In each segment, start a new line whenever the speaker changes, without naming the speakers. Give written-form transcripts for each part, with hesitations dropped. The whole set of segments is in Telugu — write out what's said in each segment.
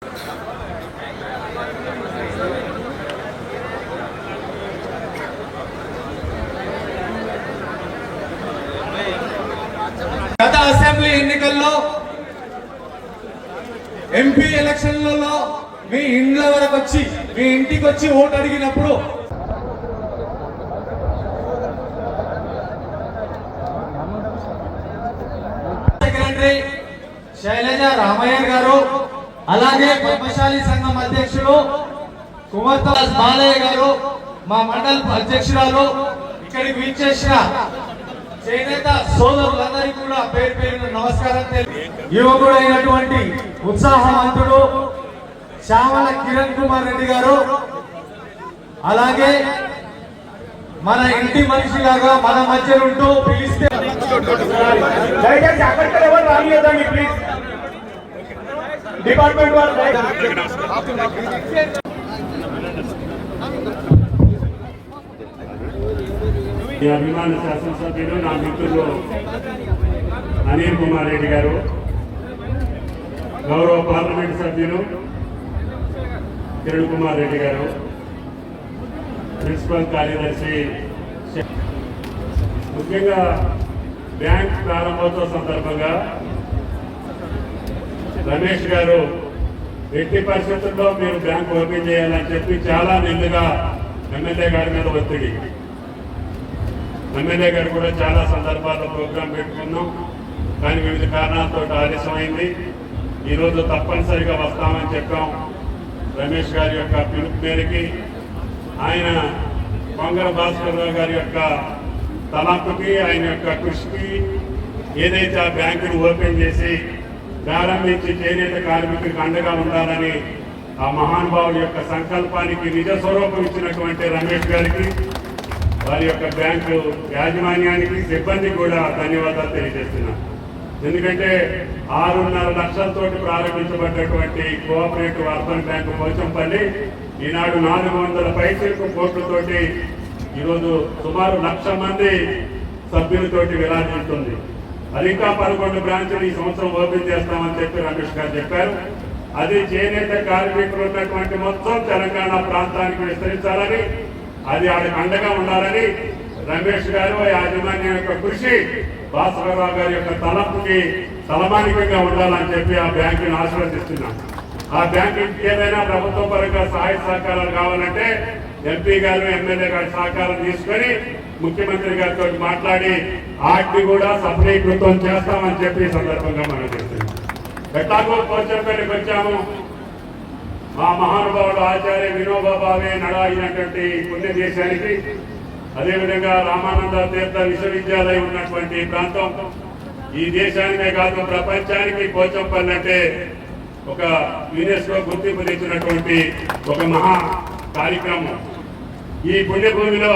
గత అసెంబ్లీ ఎన్నికల్లో ఎంపీ ఎలక్షన్లలో మీ ఇండ్ల వరకు వచ్చి మీ ఇంటికి వచ్చి ఓటు అడిగినప్పుడు సెక్రటరీ శైలజ రామయ్య గారు, అలాగే పద్మశాలి సంఘం అధ్యక్షుడు కుమార్దాస్ బాలయ్య గారు, మా మండల అధ్యక్షురాలు, ఇక్కడికి విచ్చేసిన చేనేత సోదరులందరికీ కూడా పేరు పేరున నమస్కారం. యువకుడు అయినటువంటి ఉత్సాహవంతుడు శ్యామల కిరణ్ కుమార్ రెడ్డి గారు, అలాగే మన ఇంటి మనిషిలాగా మన మధ్య ఉంటూ పిలిస్తే ప్లీజ్ డిపార్ట్మెంట్ వారు
అభిమాన శాసనసభ్యులు నా మిత్రులు అనిల్ కుమార్ రెడ్డి గారు, గౌరవ పార్లమెంట్ సభ్యులు కిరణ్ కుమార్ రెడ్డి గారు, ప్రిన్సిపల్ కార్యదర్శి, ముఖ్యంగా బ్యాంక్ ప్రారంభోత్సవ సందర్భంగా రమేష్ గారు ఎట్టి పరిస్థితుల్లో మీరు బ్యాంక్ ఓపెన్ చేయాలని చెప్పి చాలా నిండుగా ఎమ్మెల్యే గారి మీద ఒత్తిడి. ఎమ్మెల్యే గారు కూడా చాలా సందర్భాల్లో ప్రోగ్రాం పెట్టుకున్నాం, కానీ వివిధ కారణాలతో ఆలస్యమైంది. ఈరోజు తప్పనిసరిగా వస్తామని చెప్పాం. రమేష్ గారి యొక్క పిలుపు మేరకి ఆయన కొంగర భాస్కర్రావు గారి యొక్క తలంపుకి, ఆయన యొక్క కృషికి, ఏదైతే ఆ బ్యాంకును ఓపెన్ చేసి ప్రారంభించి చేనేత కార్మికులకు అండగా ఉండాలని ఆ మహానుభావుడి యొక్క సంకల్పానికి నిజ స్వరూపం ఇచ్చినటువంటి రమేష్ గారికి, వారి యొక్క బ్యాంకు యాజమాన్యానికి, సిబ్బందికి కూడా ధన్యవాదాలు తెలియజేస్తున్నాను. ఎందుకంటే 6.5 లక్షలతో ప్రారంభించబడ్డటువంటి కోఆపరేటివ్ అర్బన్ బ్యాంకు పోచంపల్లి ఈనాడు 400 పైసలకు కోట్లతోటి ఈరోజు సుమారు 1,00,000 మంది సభ్యులతోటి విరాజిల్లుతుంది. అది ఇంకా 11 బ్రాంచులు ఈ సంవత్సరం ఓపెన్ చేస్తామని చెప్పి రమేష్ గారు చెప్పారు. అది చేనేత కార్మికులు ఉన్నటువంటి మొత్తం తెలంగాణ ప్రాంతానికి విస్తరించాలని, అది ఆడికి అండగా ఉండాలని రమేష్ గారు యాజమాన్యం యొక్క కృషి, భాస్కరరావు గారి యొక్క తలంపుకి తలమానికంగా ఉండాలని చెప్పి ఆ బ్యాంకుని ఆశీర్వదిస్తున్నాం. ఆ బ్యాంకు ఏదైనా ప్రభుత్వ పరంగా సహాయ సహకారాలు కావాలంటే ఎంపీ గారు, ఎమ్మెల్యే గారి సహకారం తీసుకొని ముఖ్యమంత్రి గారితో మాట్లాడి వాటిని కూడా సఫలీకృతం చేస్తామని చెప్పి సందర్భంగా మనం చేస్తున్నాం. ఎట్లాగో పోచంపల్లికి వచ్చాము. మా మహానుభావుడు ఆచార్య వినోబా భావే నడాయినటువంటి పుణ్య దేశానికి, అదేవిధంగా రామానంద తీర్థ విశ్వవిద్యాలయం ఉన్నటువంటి ప్రాంతం, ఈ దేశానికే కాదు ప్రపంచానికి పోచంపల్లి అంటే ఒక యునెస్కో గుర్తింపు తెచ్చినటువంటి ఒక మహా కార్యక్రమం. ఈ పుణ్యభూమిలో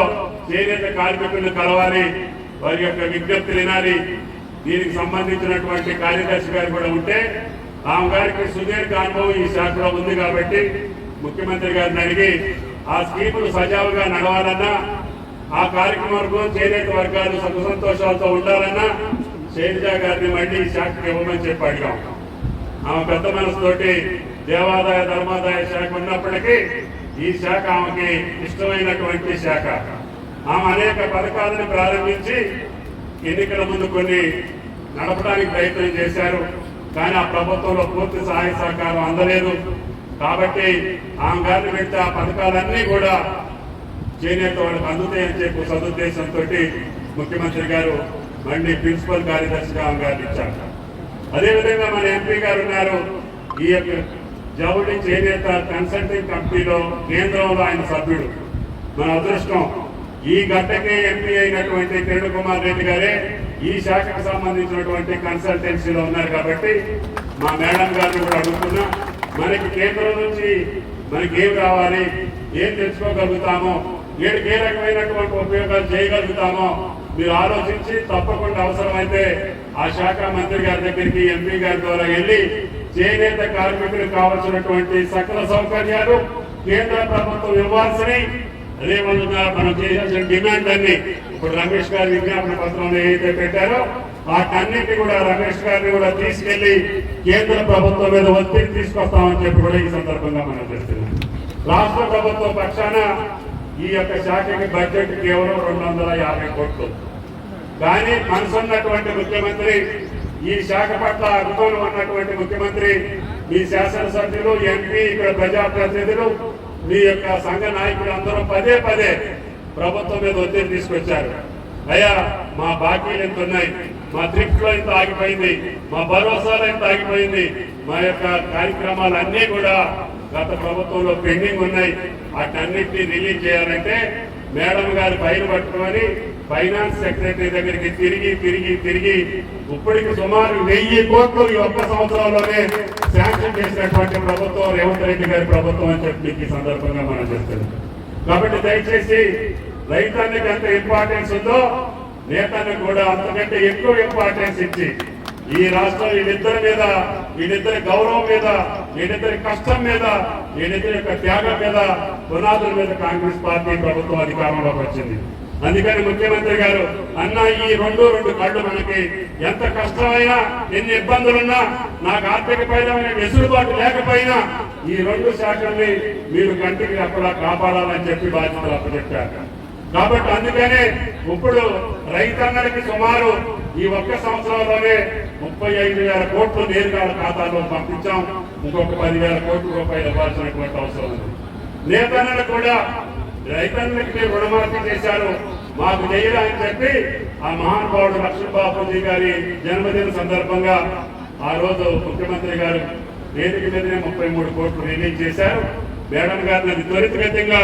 చేనేత కార్మికులను కలవాలి, వారి యొక్క విజ్ఞప్తి వినాలి. దీనికి సంబంధించినటువంటి కార్యదర్శి గారు కూడా ఉంటే, ఆమె గారికి సుదీర్ఘ అనుభవం ఈ శాఖలో ఉంది కాబట్టి ముఖ్యమంత్రి గారిని అడిగి ఆ స్కీములు సజావుగా నడవాలన్నా, ఆ కార్యక్రమంలో చేనేత వర్గాలు సుఖ సంతోషాలతో ఉండాలన్నా శైలజ గారిని మళ్ళీ ఈ శాఖకు ఇవ్వమని చెప్పి అడిగాం. ఆమె పెద్ద మనసుతోటి దేవాదాయ ధర్మాదాయ శాఖ ఉన్నప్పటికీ ఈ శాఖ ఆమెకి ఇష్టమైనటువంటి శాఖ. ఆమె అనేక పథకాలను ప్రారంభించి ఎన్నికల ముందు కొన్ని నడపడానికి ప్రయత్నం చేశారు, కానీ ఆ ప్రభుత్వంలో పూర్తి సహాయ సహకారం అందలేదు. కాబట్టి ఆమె గారిని పెడితే ఆ పథకాలన్నీ కూడా చేనేత వాళ్ళకి అందుతాయని చెప్పి సదుద్దేశంతో ముఖ్యమంత్రి గారు మళ్ళీ ప్రిన్సిపల్ కార్యదర్శిగా ఆమె గారిని ఇచ్చారు. అదేవిధంగా మన ఎంపీ గారు ఉన్నారు. ఈ యొక్క జౌళి చేనేత కన్సల్టింగ్ కంపెనీలో కేంద్రంలో ఆయన సభ్యుడు. మన అదృష్టం ఈ గట్టకే ఎంపీ అయినటువంటి కిరణ్ కుమార్ రెడ్డి గారే ఈ శాఖకు సంబంధించినటువంటి కన్సల్టెన్సీలో ఉన్నారు. కాబట్టి మా మేడం గారిని కూడా అడుగుతున్నా, మనకి కేంద్రం నుంచి మనకి ఏం కావాలి, ఏం తెచ్చుకోగలుగుతామో, ఏ రకమైనటువంటి ఉపయోగాలు చేయగలుగుతామో మీరు ఆలోచించి తప్పకుండా అవసరమైతే ఆ శాఖ మంత్రి గారి దగ్గరికి ఎంపీ గారి ద్వారా వెళ్ళి చేనేత కార్మికులకు కావాల్సినటువంటి సకల సౌకర్యాలు కేంద్ర ప్రభుత్వం ఇవ్వాల్సినవి, అదేవిధంగా మనం చేయాల్సిన డిమాండ్ అన్ని ఇప్పుడు రమేష్ గారి విజ్ఞాపన పత్రంలో ఏదైతే పెట్టారో వాటన్నిటి కూడా రమేష్ గారిని కూడా తీసుకెళ్లి కేంద్ర ప్రభుత్వం మీద ఒత్తిడి తీసుకొస్తామని చెప్పి కూడా ఈ సందర్భంగా మనం చేస్తున్నాం. రాష్ట్ర ప్రభుత్వం పక్షాన ఈ యొక్క శాఖకి బడ్జెట్ కేవలం 250 కోట్లు. కానీ మనసున్నటువంటి ముఖ్యమంత్రి, ఈ శాఖ పట్ల అభిమానం ఉన్నటువంటి ముఖ్యమంత్రి, మీ శాసనసభ్యులు, ఎంపీ, ఇక్కడ ప్రజాప్రతినిధులు, మీ యొక్క సంఘ నాయకులు అందరూ పదే పదే ప్రభుత్వం మీద ఒత్తిడి తీసుకొచ్చారు. అయ్యా మా బాకీలు ఎంత ఉన్నాయి, మా థ్రిఫ్ట్ లో ఎంత ఆగిపోయింది, మా భరోసాలో ఎంత ఆగిపోయింది, మా యొక్క కార్యక్రమాలన్నీ కూడా గత ప్రభుత్వంలో పెండింగ్ ఉన్నాయి, వాటన్నిటినీ రిలీజ్ చేయాలంటే మేడం గారు ఫైల్ పట్టుకొని ఫైనాన్స్ సెక్రటరీ దగ్గరికి తిరిగి ఇప్పటికి సుమారు 1000 కోట్లు ఈ ఒక్క సంవత్సరంలోనే శాంక్షన్ చేసినటువంటి ప్రభుత్వం రేవంత్ రెడ్డి గారి ప్రభుత్వం అని చెప్పి ఈ సందర్భంగా మనం చేస్తున్నాం. కాబట్టి దయచేసి రైతానికి ఎంత ఇంపార్టెన్స్ ఉందో నేతలకు కూడా అంతకంటే ఎక్కువ ఇంపార్టెన్స్ ఇచ్చి ఈ రాష్ట్రం వీళ్ళిద్దరి గౌరవం మీద, వీళ్ళిద్దరి కష్టం మీద, వీళ్ళిద్దరి యొక్క త్యాగం మీద, పునాదుల మీద కాంగ్రెస్ పార్టీ ప్రభుత్వం అధికారంలోకి వచ్చింది. అందుకని ముఖ్యమంత్రి గారు అన్న ఈ రెండు కళ్ళు మనకి ఎంత కష్టమైనా, ఎన్ని ఇబ్బందులున్నా, నాకు ఆర్థికపరమైన వెసులుబాటు లేకపోయినా ఈ 2 శాఖల్ని మీరు కంటికి అక్కడ కాపాడాలని చెప్పి బాధ్యతలు అప్పచెప్పారు. కాబట్టి అందుకనే ఇప్పుడు రైతన్నలకి సుమారు ఈ ఒక్క సంవత్సరంలోనే 35,000 కోట్లు నేరుగా ఖాతాలో పంపించాం. ఇంకొక 10,000 కోట్ల రూపాయలు ఇవ్వాల్సినటువంటి అవసరం ఉంది. నేతన్నలు కూడా రైతన్నలకి మీరు రుణమాఫీ చేశారు, మాకు చేయరా అని చెప్పి ఆ మహానుభావుడు లక్ష్మణ్ బాపూజీ గారి జన్మదిన సందర్భంగా ఆ రోజు ముఖ్యమంత్రి గారు వేదిక మీదనే 33 కోట్లు రిలీజ్ చేశారు. మేడం గారిని అది త్వరితగతంగా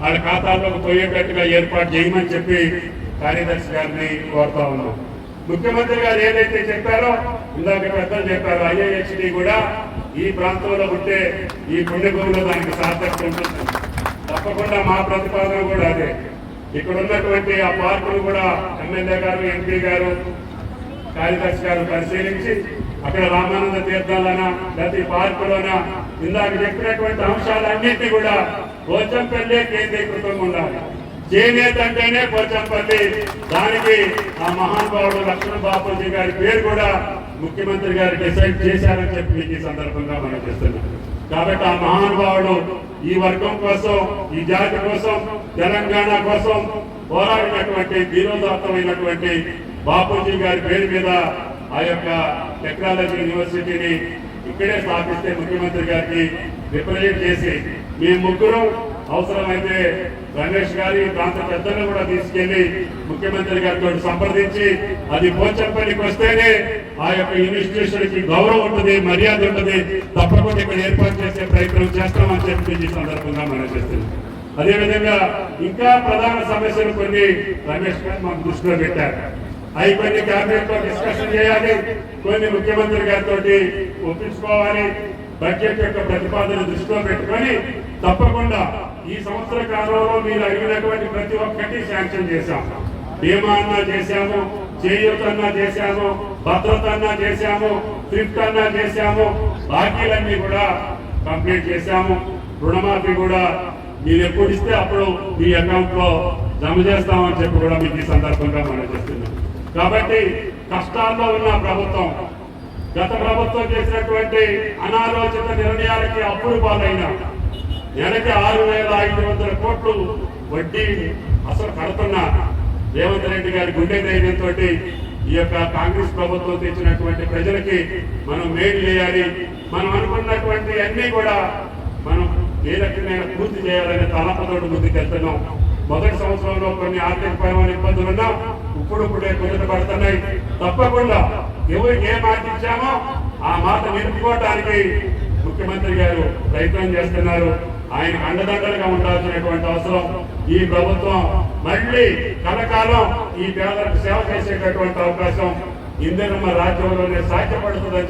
వాళ్ళ ఖాతాల్లోకి పోయేటట్టుగా ఏర్పాటు చేయమని చెప్పి కార్యదర్శి గారిని కోరుతా ఉన్నాం. ముఖ్యమంత్రి గారు ఏదైతే చెప్పారో, ఇందాక పెద్దలు చెప్పారు, IIHT కూడా ఈ ప్రాంతంలో ఉంటే ఈ పుణ్యభూమిలో దానికి సార్థకత ఉంటుంది. తప్పకుండా మా ప్రతిపాదన కూడా అదే. ఇక్కడ ఉన్నటువంటి ఆ పార్కులు కూడా ఎమ్మెల్యే గారు, ఎంపీ గారు, కార్యదర్శి గారు పరిశీలించి అక్కడ రామానంద తీర్థాలనా లేకపోతే పార్కులోనా ఇందాక చెప్పినటువంటి అంశాలన్నింటినీ కూడా పోచంపల్లి కేంద్రీకృతంగా ఉండాలి. చేనేత అంటేనే పోచంపల్లి, దానికి ఆ మహానుభావుడు లక్ష్మణ్ బాపూజీ గారి పేరు కూడా ముఖ్యమంత్రి గారు డిసైడ్ చేశారని చెప్పి మీకు ఈ సందర్భంగా మనం చేస్తున్నాం. కాబట్టి ఆ మహానుభావుడు ఈ వర్గం కోసం, ఈ జాతి కోసం, తెలంగాణ కోసం పోరాడినటువంటి ధీరోదాత్తమైనటువంటి బాపూజీ గారి పేరు మీద ఆ యొక్క టెక్నాలజీ యూనివర్సిటీని ఇక్కడే స్థాపిస్తే ముఖ్యమంత్రి గారికి రిప్రజెంట్ చేసి మీ ముగ్గురు అవసరమైతే రమేష్ గారి ప్రాంత పెద్దలను కూడా తీసుకెళ్లి ముఖ్యమంత్రి గారితో సంప్రదించి అది పోచంపల్లికి వస్తేనే ఆ యొక్క ఇన్స్టిట్యూషన్ కి గౌరవం ఉంటుంది, మర్యాద ఉంటుంది, తప్పకుండా ఇక్కడ ఏర్పాటు చేసే ప్రయత్నం చేస్తామని చెప్పి ఈ సందర్భంగా మనం చేస్తున్నాం. అదేవిధంగా ఇంకా ప్రధాన సమస్యలు కొన్ని రమేష్ గారు మాకు దృష్టిలో పెట్టారు. అవి కొన్ని క్యాబినెట్ లో డిస్కషన్ చేయాలి, కొన్ని ముఖ్యమంత్రి గారితో ఒప్పించుకోవాలి. బడ్జెట్ యొక్క ప్రతిపాదన దృష్టిలో పెట్టుకొని తప్పకుండా ఈ సంవత్సర కాలంలో మీరు అడిగినటువంటి ప్రతి ఒక్కటి శాంక్షన్ చేశాం. బీమా అన్నా చేశాము, చేయూత అన్నా చేశాము, భద్రత అన్నా చేశాము, థ్రిఫ్ట్ అన్నా చేశాము, బాకీలన్నీ కూడా కంప్లీట్ చేశాము. రుణమాఫీ కూడా మీరు ఎప్పుడు ఇస్తే అప్పుడు మీ అకౌంట్ లో జమ చేస్తామని చెప్పి కూడా మీకు ఈ సందర్భంగా మనం చేస్తున్నాం. కాబట్టి కష్టాల్లో ఉన్న ప్రభుత్వం, గత ప్రభుత్వం చేసినటువంటి అనాలోచిత నిర్ణయాలకి అప్పులు పాలైన నెలకి 6,500 కోట్లు వడ్డీ అసలు కడుతున్న రేవంత్ రెడ్డి గారి గుండె ధైర్యంతో ఈ యొక్క కాంగ్రెస్ ప్రభుత్వం తెచ్చినటువంటి ప్రజలకి మనం మేలు చేయాలి, మనం అనుకున్నటువంటి అన్ని కూడా మనం ఏ రకమైన పూర్తి చేయాలనే తలపతోటి ముందుకెళ్తున్నాం. మొదటి సంవత్సరంలో కొన్ని ఆర్థికపరమైన ఇబ్బందులున్నా ఇప్పుడే కుదుటపడుతున్నాయి. తప్పకుండా ఎవరికి ఏ మాట ఇచ్చామో ఆ మాట నిలుపుకోవడానికి ముఖ్యమంత్రి గారు ప్రయత్నం చేస్తున్నారు. ఆయన అండదండలుగా ఉండాల్సినటువంటి అవసరం ఈ ప్రభుత్వం మళ్ళీ కలకాలం ఈ పేదలకు సేవ చేసేటటువంటి అవకాశం ఇందిరమ్మ రాజ్యంలోనే సాధ్యపడుతుందని